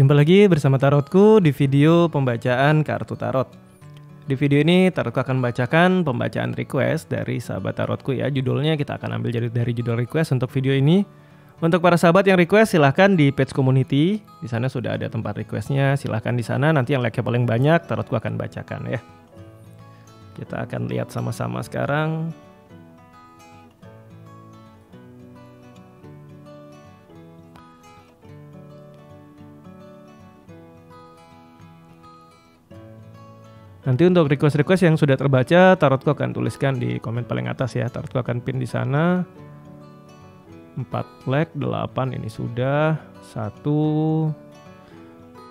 Jumpa lagi bersama Tarotku di video pembacaan kartu tarot. Di video ini Tarotku akan membacakan pembacaan request dari sahabat Tarotku ya. Judulnya kita akan ambil dari judul request untuk video ini. Untuk para sahabat yang request silahkan di page community. Di sana sudah ada tempat requestnya. Silahkan di sana, nanti yang like-nya paling banyak Tarotku akan bacakan ya. Kita akan lihat sama-sama sekarang. Nanti untuk request-request yang sudah terbaca, Tarotku akan tuliskan di komen paling atas ya. Tarotku akan pin di sana. 4 like, 8 ini sudah. 1,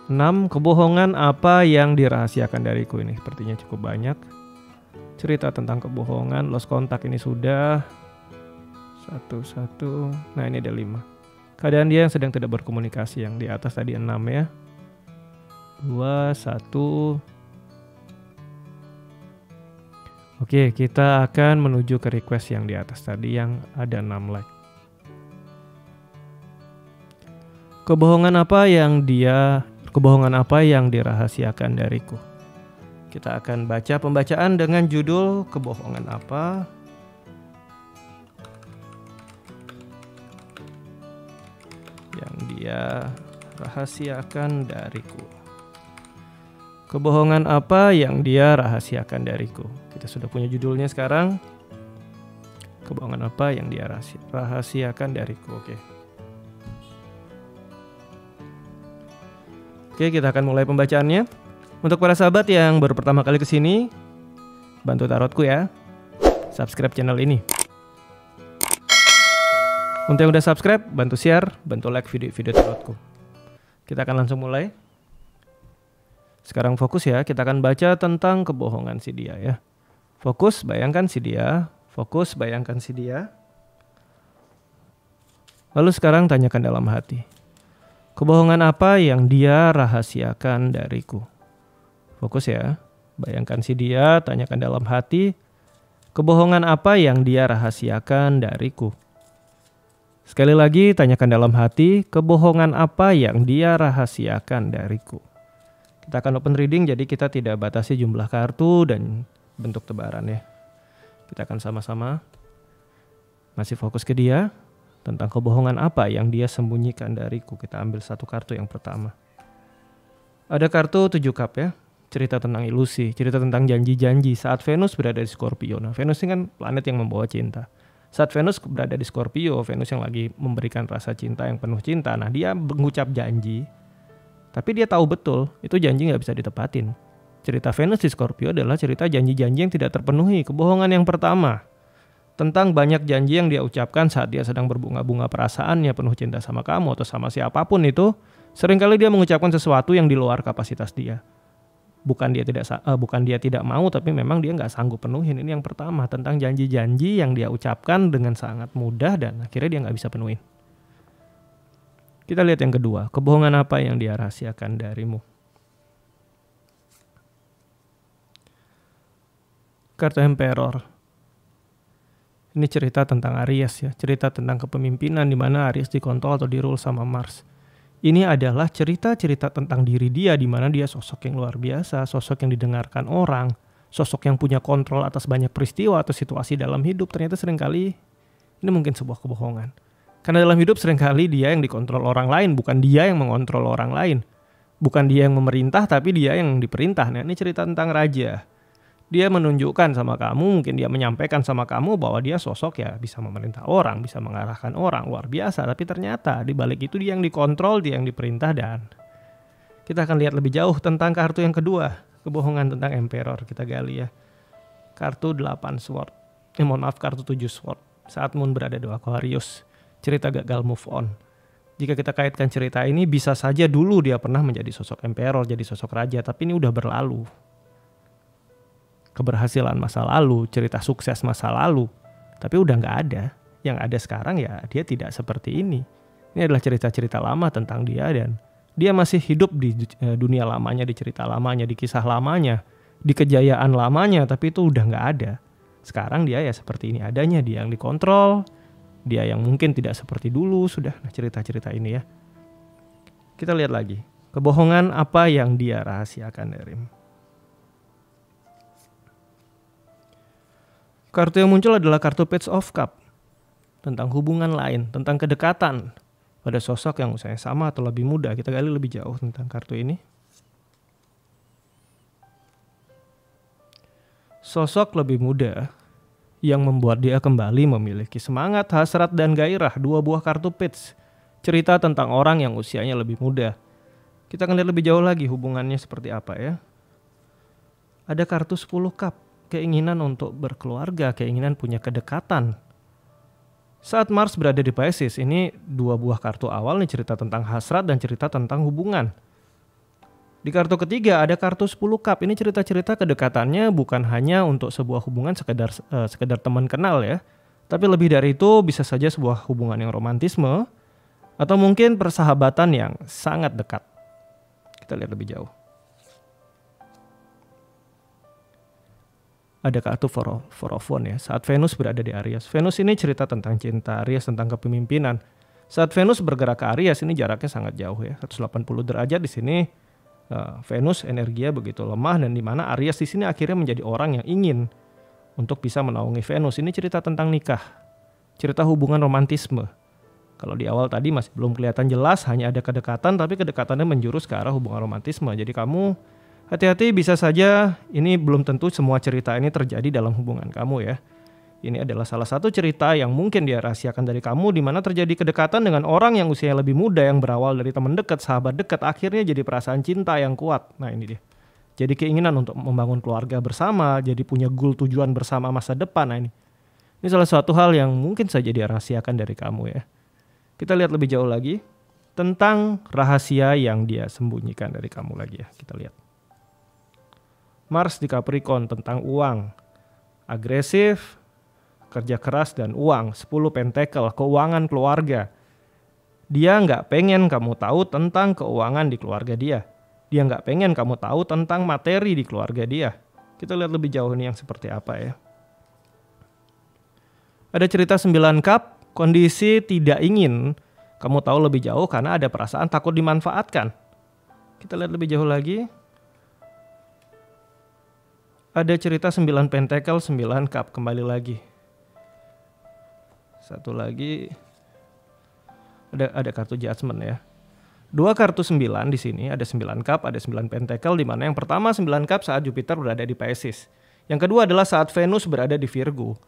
6. Kebohongan apa yang dirahasiakan dariku ini? Sepertinya cukup banyak. Cerita tentang kebohongan, lost contact ini sudah. 1. Nah ini ada 5. Keadaan dia yang sedang tidak berkomunikasi, yang di atas tadi 6 ya. 2, 1. Oke, kita akan menuju ke request yang di atas tadi yang ada 6 like. Kebohongan apa yang dirahasiakan dariku? Kita akan baca pembacaan dengan judul kebohongan apa yang dia rahasiakan dariku. Kebohongan apa yang dia rahasiakan dariku? Kita sudah punya judulnya sekarang. Kebohongan apa yang dia rahasiakan dariku? Oke, kita akan mulai pembacaannya. Untuk para sahabat yang baru pertama kali kesini, bantu Tarotku ya. Subscribe channel ini. Untuk yang udah subscribe, bantu share, bantu like video-video Tarotku. Kita akan langsung mulai. Sekarang fokus ya, kita akan baca tentang kebohongan si dia ya. Fokus, bayangkan si dia. Fokus, bayangkan si dia. Lalu sekarang tanyakan dalam hati. Kebohongan apa yang dia rahasiakan dariku? Fokus ya, bayangkan si dia, tanyakan dalam hati. Kebohongan apa yang dia rahasiakan dariku? Sekali lagi, tanyakan dalam hati. Kebohongan apa yang dia rahasiakan dariku? Kita akan open reading, jadi kita tidak batasi jumlah kartu dan bentuk tebaran ya. Kita akan sama-sama masih fokus ke dia. Tentang kebohongan apa yang dia sembunyikan dariku. Kita ambil satu kartu yang pertama. Ada kartu 7 cup ya. Cerita tentang ilusi, cerita tentang janji-janji saat Venus berada di Scorpio. Nah, Venus ini kan planet yang membawa cinta. Saat Venus berada di Scorpio, Venus yang lagi memberikan rasa cinta yang penuh cinta. Nah, dia mengucap janji. Tapi dia tahu betul itu janji gak bisa ditepatin. Cerita Venus di Scorpio adalah cerita janji-janji yang tidak terpenuhi. Kebohongan yang pertama. Tentang banyak janji yang dia ucapkan saat dia sedang berbunga-bunga perasaannya penuh cinta sama kamu atau sama siapapun itu. Seringkali dia mengucapkan sesuatu yang di luar kapasitas dia. Bukan dia tidak mau, tapi memang dia gak sanggup penuhin. Ini yang pertama. Tentang janji-janji yang dia ucapkan dengan sangat mudah dan akhirnya dia gak bisa penuhin. Kita lihat yang kedua, kebohongan apa yang dia rahasiakan darimu? Kartu Emperor. Ini cerita tentang Aries ya, cerita tentang kepemimpinan di mana Aries dikontrol atau dirule sama Mars. Ini adalah cerita-cerita tentang diri dia di mana dia sosok yang luar biasa, sosok yang didengarkan orang, sosok yang punya kontrol atas banyak peristiwa atau situasi dalam hidup. Ternyata seringkali ini mungkin sebuah kebohongan. Karena dalam hidup seringkali dia yang dikontrol orang lain, bukan dia yang mengontrol orang lain. Bukan dia yang memerintah, tapi dia yang diperintah. Nah, ini cerita tentang raja. Dia menunjukkan sama kamu, mungkin dia menyampaikan sama kamu bahwa dia sosok ya bisa memerintah orang, bisa mengarahkan orang, luar biasa. Tapi ternyata di balik itu dia yang dikontrol, dia yang diperintah. Dan kita akan lihat lebih jauh tentang kartu yang kedua. Kebohongan tentang Emperor, kita gali ya. Kartu 8 sword. Kartu 7 sword. Saat Moon berada di Aquarius. Cerita gagal move on. Jika kita kaitkan cerita ini, bisa saja dulu dia pernah menjadi sosok Emperor, jadi sosok raja, tapi ini udah berlalu. Keberhasilan masa lalu, cerita sukses masa lalu, tapi udah gak ada. Yang ada sekarang ya dia tidak seperti ini. Ini adalah cerita-cerita lama tentang dia dan dia masih hidup di dunia lamanya, di cerita lamanya, di kisah lamanya, di kejayaan lamanya, tapi itu udah gak ada. Sekarang dia ya seperti ini adanya, dia yang dikontrol. Dia yang mungkin tidak seperti dulu sudah. Nah, cerita-cerita ini ya. Kita lihat lagi. Kebohongan apa yang dia rahasiakan darimu? Kartu yang muncul adalah kartu Page of Cup. Tentang hubungan lain, tentang kedekatan pada sosok yang usianya sama atau lebih muda. Kita gali lebih jauh tentang kartu ini. Sosok lebih muda yang membuat dia kembali memiliki semangat, hasrat, dan gairah. 2 buah kartu Page. Cerita tentang orang yang usianya lebih muda. Kita akan lihat lebih jauh lagi hubungannya seperti apa ya. Ada kartu 10 cup, keinginan untuk berkeluarga, keinginan punya kedekatan. Saat Mars berada di Pisces, ini 2 buah kartu awal nih, cerita tentang hasrat dan cerita tentang hubungan. Di kartu ketiga ada kartu 10 cup, ini cerita-cerita kedekatannya bukan hanya untuk sebuah hubungan sekedar teman kenal ya. Tapi lebih dari itu bisa saja sebuah hubungan yang romantisme atau mungkin persahabatan yang sangat dekat. Kita lihat lebih jauh. Ada kartu Four of Wands ya. Saat Venus berada di Aries. Venus ini cerita tentang cinta, Aries tentang kepemimpinan. Saat Venus bergerak ke Aries ini jaraknya sangat jauh ya. 180 derajat di sini. Venus energinya begitu lemah dan di mana Aries di sini akhirnya menjadi orang yang ingin untuk bisa menaungi Venus. Ini cerita tentang nikah. Cerita hubungan romantisme. Kalau di awal tadi masih belum kelihatan jelas, hanya ada kedekatan, tapi kedekatannya menjurus ke arah hubungan romantisme. Jadi kamu hati-hati, bisa saja ini belum tentu semua cerita ini terjadi dalam hubungan kamu ya. Ini adalah salah satu cerita yang mungkin dia rahasiakan dari kamu, di mana terjadi kedekatan dengan orang yang usianya lebih muda, yang berawal dari teman dekat, sahabat dekat, akhirnya jadi perasaan cinta yang kuat. Nah ini dia. Jadi keinginan untuk membangun keluarga bersama, jadi punya goal tujuan bersama masa depan. Nah ini salah satu hal yang mungkin saja dia rahasiakan dari kamu ya. Kita lihat lebih jauh lagi tentang rahasia yang dia sembunyikan dari kamu lagi ya. Kita lihat. Mars di Capricorn tentang uang. Agresif, kerja keras dan uang. 10 pentakel, keuangan keluarga. Dia nggak pengen kamu tahu tentang keuangan di keluarga dia. Dia nggak pengen kamu tahu tentang materi di keluarga dia. Kita lihat lebih jauh nih yang seperti apa ya. Ada cerita 9 cup. Kondisi tidak ingin kamu tahu lebih jauh karena ada perasaan takut dimanfaatkan. Kita lihat lebih jauh lagi. Ada cerita 9 pentakel, 9 cup, kembali lagi. Satu lagi. Ada kartu judgment ya. 2 kartu 9 di sini, ada 9 cup, ada 9 pentakel, di mana yang pertama 9 cup saat Jupiter berada di Pisces. Yang kedua adalah saat Venus berada di Virgo.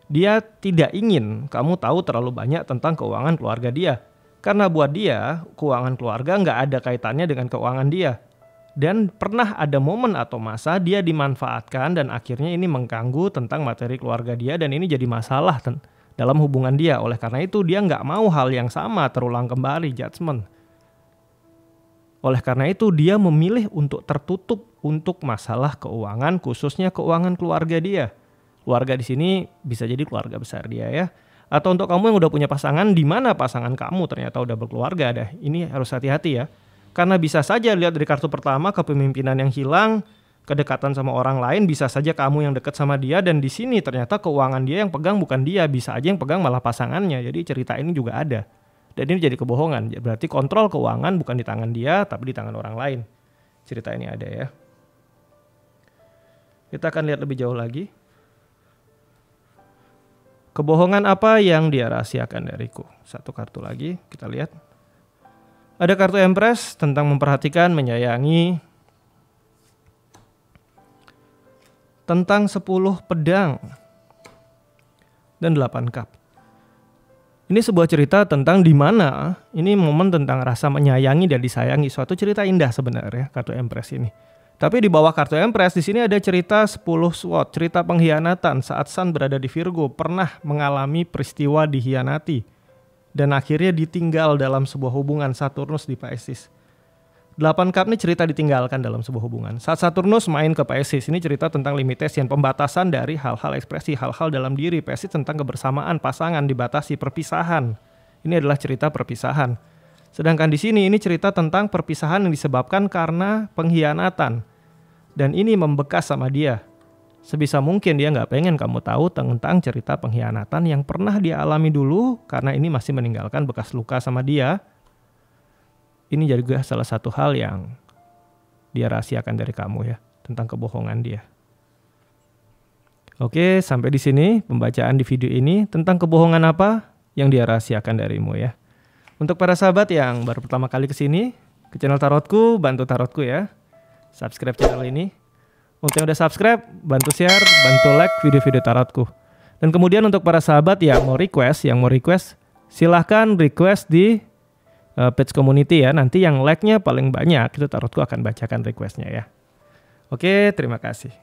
Dia tidak ingin kamu tahu terlalu banyak tentang keuangan keluarga dia. Karena buat dia, keuangan keluarga nggak ada kaitannya dengan keuangan dia. Dan pernah ada momen atau masa dia dimanfaatkan dan akhirnya ini mengganggu tentang materi keluarga dia. Dan ini jadi masalah dalam hubungan dia. Oleh karena itu dia nggak mau hal yang sama terulang kembali, judgment. Oleh karena itu dia memilih untuk tertutup untuk masalah keuangan, khususnya keuangan keluarga dia. Keluarga di sini bisa jadi keluarga besar dia ya. Atau untuk kamu yang udah punya pasangan, di mana pasangan kamu ternyata udah berkeluarga dah. Ini harus hati-hati ya. Karena bisa saja lihat dari kartu pertama, kepemimpinan yang hilang, kedekatan sama orang lain, bisa saja kamu yang dekat sama dia, dan di sini ternyata keuangan dia yang pegang bukan dia, bisa aja yang pegang malah pasangannya. Jadi cerita ini juga ada. Dan ini jadi kebohongan. Berarti kontrol keuangan bukan di tangan dia, tapi di tangan orang lain. Cerita ini ada ya. Kita akan lihat lebih jauh lagi. Kebohongan apa yang dia rahasiakan dariku? Satu kartu lagi, kita lihat. Ada kartu Empress tentang memperhatikan, menyayangi. Tentang 10 pedang. Dan 8 cup. Ini sebuah cerita tentang di mana ini momen tentang rasa menyayangi dan disayangi. Suatu cerita indah sebenarnya kartu Empress ini. Tapi di bawah kartu Empress di sini ada cerita 10 SWOT, cerita pengkhianatan saat Sun berada di Virgo, pernah mengalami peristiwa dikhianati dan akhirnya ditinggal dalam sebuah hubungan. Saturnus di Pisces. 8 cup ini cerita ditinggalkan dalam sebuah hubungan. Saat Saturnus main ke Pisces, ini cerita tentang limitation, pembatasan dari hal-hal ekspresi, hal-hal dalam diri. Pisces tentang kebersamaan, pasangan, dibatasi, perpisahan. Ini adalah cerita perpisahan. Sedangkan di sini ini cerita tentang perpisahan yang disebabkan karena pengkhianatan. Dan ini membekas sama dia. Sebisa mungkin dia nggak pengen kamu tahu tentang cerita pengkhianatan yang pernah dia alami dulu, karena ini masih meninggalkan bekas luka sama dia. ini juga salah satu hal yang dia rahasiakan dari kamu ya, tentang kebohongan dia. Oke, sampai di sini pembacaan di video ini tentang kebohongan apa yang dia rahasiakan darimu ya. Untuk para sahabat yang baru pertama kali ke sini, ke channel Tarotku, bantu Tarotku ya. Subscribe channel ini. Untuk yang udah subscribe, bantu share, bantu like video-video Tarotku. Dan kemudian untuk para sahabat yang mau request, silahkan request di page community ya. Nanti yang like-nya paling banyak, itu Tarotku akan bacakan requestnya ya. Oke, terima kasih.